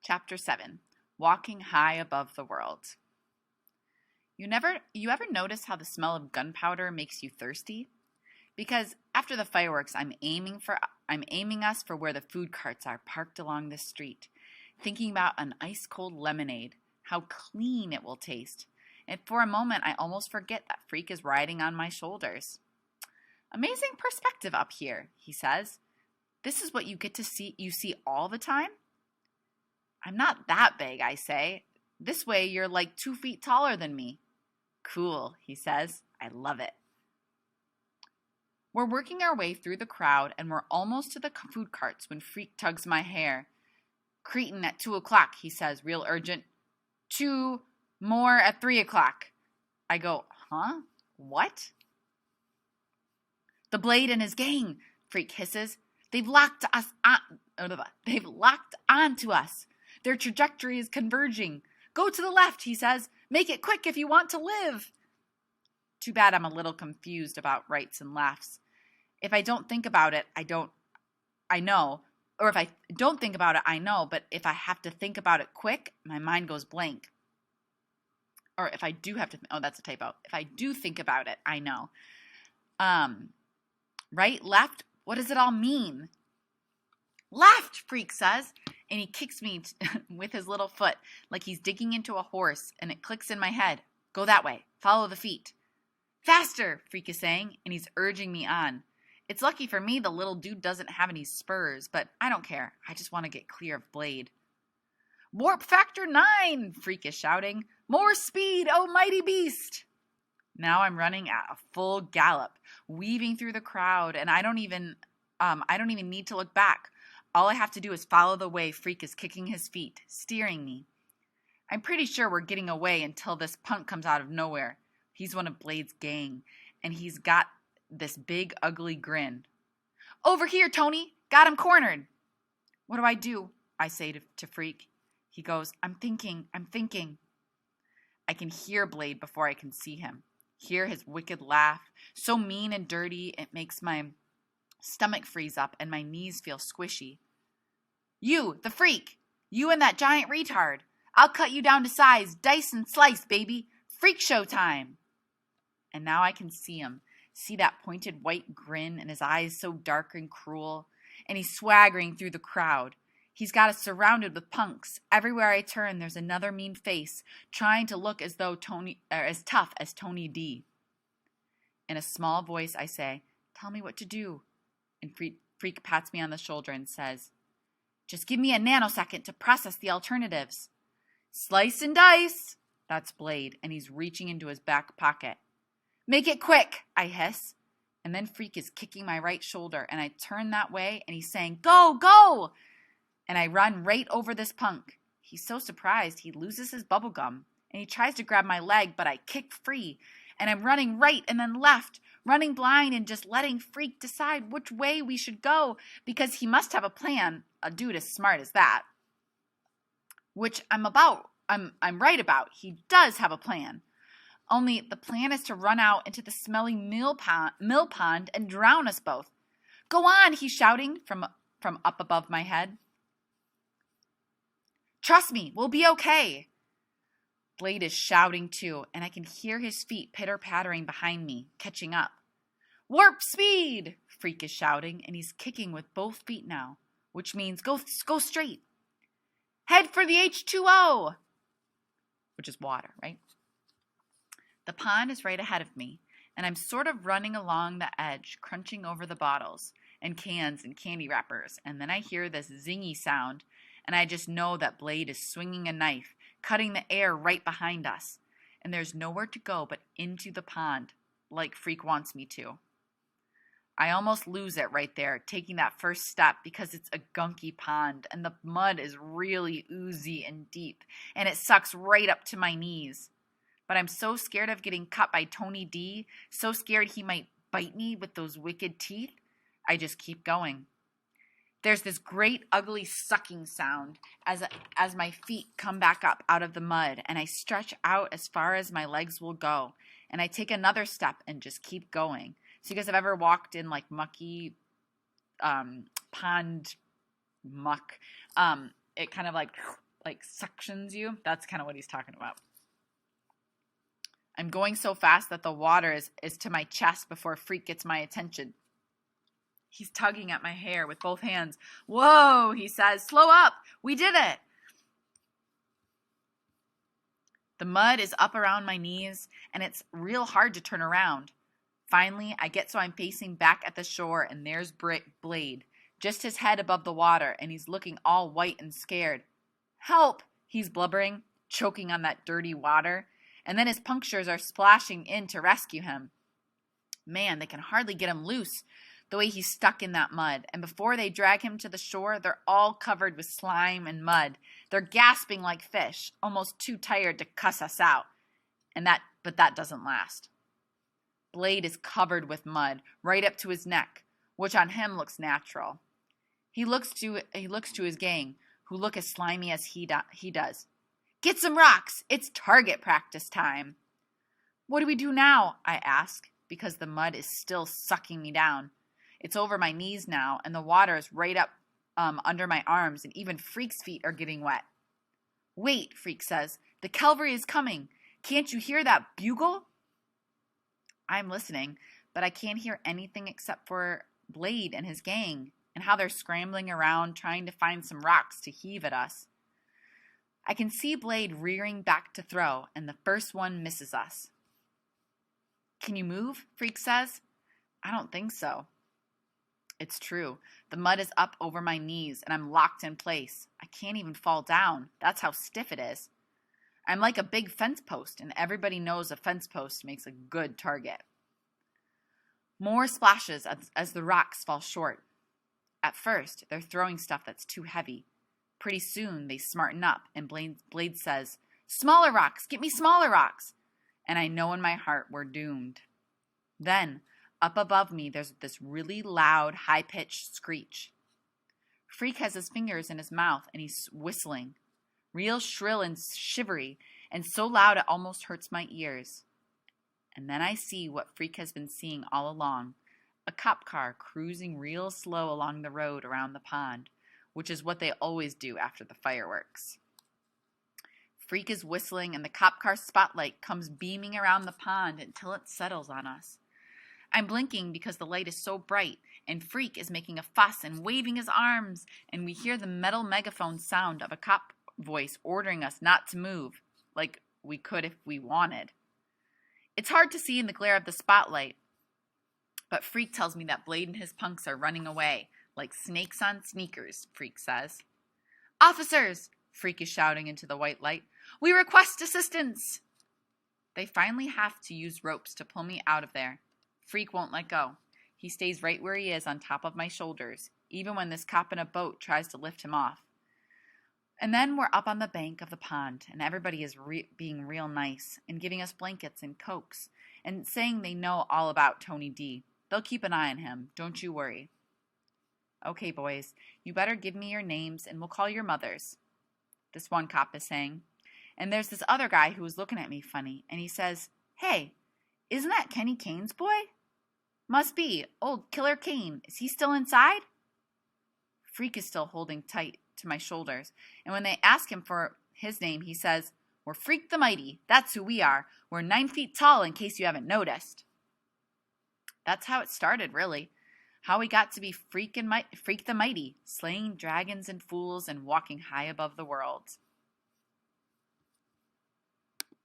Chapter 7, Walking High Above the World. You ever notice how the smell of gunpowder makes you thirsty? Because after the fireworks, I'm aiming us for where the food carts are parked along the street, thinking about an ice-cold lemonade, how clean it will taste. And for a moment, I almost forget that Freak is riding on my shoulders. Amazing perspective up here, he says. This is what you see all the time? I'm not that big, I say. This way you're like 2 feet taller than me. Cool, he says. I love it. We're working our way through the crowd and we're almost to the food carts when Freak tugs my hair. Cretin at 2 o'clock, he says, real urgent. 2 more at 3 o'clock. I go, huh? What? The Blade and his gang, Freak hisses. They've locked onto us. Their trajectory is converging. Go to the left, he says. Make it quick if you want to live. Too bad I'm a little confused about rights and lefts. If I don't think about it, I know. Or if I don't think about it, I know. But if I have to think about it quick, my mind goes blank. Or if I do have to, that's a typo. If I do think about it, I know. Right, left, what does it all mean? Left, Freak says, and he kicks me with his little foot like he's digging into a horse, and it clicks in my head. Go that way. Follow the feet. Faster, Freak is saying, and he's urging me on. It's lucky for me the little dude doesn't have any spurs, but I don't care. I just want to get clear of Blade. Warp factor 9, Freak is shouting. More speed, oh mighty beast. Now I'm running at a full gallop, weaving through the crowd, and I don't even need to look back. All I have to do is follow the way Freak is kicking his feet, steering me. I'm pretty sure we're getting away until this punk comes out of nowhere. He's one of Blade's gang, and he's got this big, ugly grin. Over here, Tony! Got him cornered! What do? I say to Freak. He goes, I'm thinking. I can hear Blade before I can see him. Hear his wicked laugh, so mean and dirty it makes my stomach freeze up and my knees feel squishy. You, the Freak! You and that giant retard! I'll cut you down to size, dice and slice, baby! Freak show time! And now I can see him. See that pointed white grin and his eyes so dark and cruel. And he's swaggering through the crowd. He's got us surrounded with punks. Everywhere I turn, there's another mean face, trying to look as tough as Tony D. In a small voice, I say, tell me what to do. And Freak pats me on the shoulder and says, just give me a nanosecond to process the alternatives. Slice and dice. That's Blade, and he's reaching into his back pocket. Make it quick, I hiss. And then Freak is kicking my right shoulder, and I turn that way, and he's saying, go, go! And I run right over this punk. He's so surprised he loses his bubble gum, and he tries to grab my leg, but I kick free. And I'm running right and then left, running blind and just letting Freak decide which way we should go, because he must have a plan, a dude as smart as that. Which I'm right about. He does have a plan. Only the plan is to run out into the smelly mill pond and drown us both. Go on, he's shouting from up above my head. Trust me, we'll be okay. Blade is shouting too, and I can hear his feet pitter-pattering behind me, catching up. Warp speed! Freak is shouting, and he's kicking with both feet now, which means go straight. Head for the H2O! Which is water, right? The pond is right ahead of me, and I'm sort of running along the edge, crunching over the bottles and cans and candy wrappers, and then I hear this zingy sound, and I just know that Blade is swinging a knife, cutting the air right behind us, and there's nowhere to go but into the pond, like Freak wants me to. I almost lose it right there, taking that first step, because it's a gunky pond, and the mud is really oozy and deep, and it sucks right up to my knees. But I'm so scared of getting cut by Tony D, so scared he might bite me with those wicked teeth, I just keep going. There's this great ugly sucking sound as my feet come back up out of the mud, and I stretch out as far as my legs will go, and I take another step and just keep going. So you guys have ever walked in like mucky pond muck? It kind of like like suctions you. That's kind of what he's talking about. I'm going so fast that the water is to my chest before Freak gets my attention. He's tugging at my hair with both hands. Whoa, he says, slow up. We did it. The mud is up around my knees, and it's real hard to turn around. Finally, I get so I'm facing back at the shore, and there's Blade, just his head above the water, and he's looking all white and scared. Help, he's blubbering, choking on that dirty water, and then his punctures are splashing in to rescue him. Man, they can hardly get him loose, the way he's stuck in that mud, and before they drag him to the shore, they're all covered with slime and mud. They're gasping like fish, almost too tired to cuss us out. But that doesn't last. Blade is covered with mud, right up to his neck, which on him looks natural. He looks to his gang, who look as slimy as he does. Get some rocks! It's target practice time. What do we do now? I ask, because the mud is still sucking me down. It's over my knees now, and the water is right up under my arms, and even Freak's feet are getting wet. Wait, Freak says. The cavalry is coming. Can't you hear that bugle? I'm listening, but I can't hear anything except for Blade and his gang, and how they're scrambling around trying to find some rocks to heave at us. I can see Blade rearing back to throw, and the first one misses us. Can you move? Freak says. I don't think so. It's true. The mud is up over my knees, and I'm locked in place. I can't even fall down. That's how stiff it is. I'm like a big fence post, and everybody knows a fence post makes a good target. More splashes as the rocks fall short. At first, they're throwing stuff that's too heavy. Pretty soon, they smarten up, and Blade says, Smaller rocks! Get me smaller rocks! And I know in my heart we're doomed. Then, up above me, there's this really loud, high-pitched screech. Freak has his fingers in his mouth, and he's whistling. Real shrill and shivery, and so loud it almost hurts my ears. And then I see what Freak has been seeing all along, a cop car cruising real slow along the road around the pond, which is what they always do after the fireworks. Freak is whistling, and the cop car spotlight comes beaming around the pond until it settles on us. I'm blinking because the light is so bright, and Freak is making a fuss and waving his arms, and we hear the metal megaphone sound of a cop voice ordering us not to move, like we could if we wanted. It's hard to see in the glare of the spotlight, but Freak tells me that Blade and his punks are running away, like snakes on sneakers, Freak says. Officers! Freak is shouting into the white light. We request assistance! They finally have to use ropes to pull me out of there. Freak won't let go. He stays right where he is on top of my shoulders, even when this cop in a boat tries to lift him off. And then we're up on the bank of the pond, and everybody is being real nice and giving us blankets and cokes and saying they know all about Tony D. They'll keep an eye on him. Don't you worry. Okay, boys, you better give me your names and we'll call your mothers, this one cop is saying. And there's this other guy who was looking at me funny, and he says, Hey, isn't that Kenny Kane's boy? Must be. Old Killer Kane. Is he still inside? Freak is still holding tight to my shoulders, and when they ask him for his name, he says, We're Freak the Mighty. That's who we are. We're 9 feet tall, in case you haven't noticed. That's how it started, really. How we got to be Freak the Mighty, slaying dragons and fools and walking high above the world.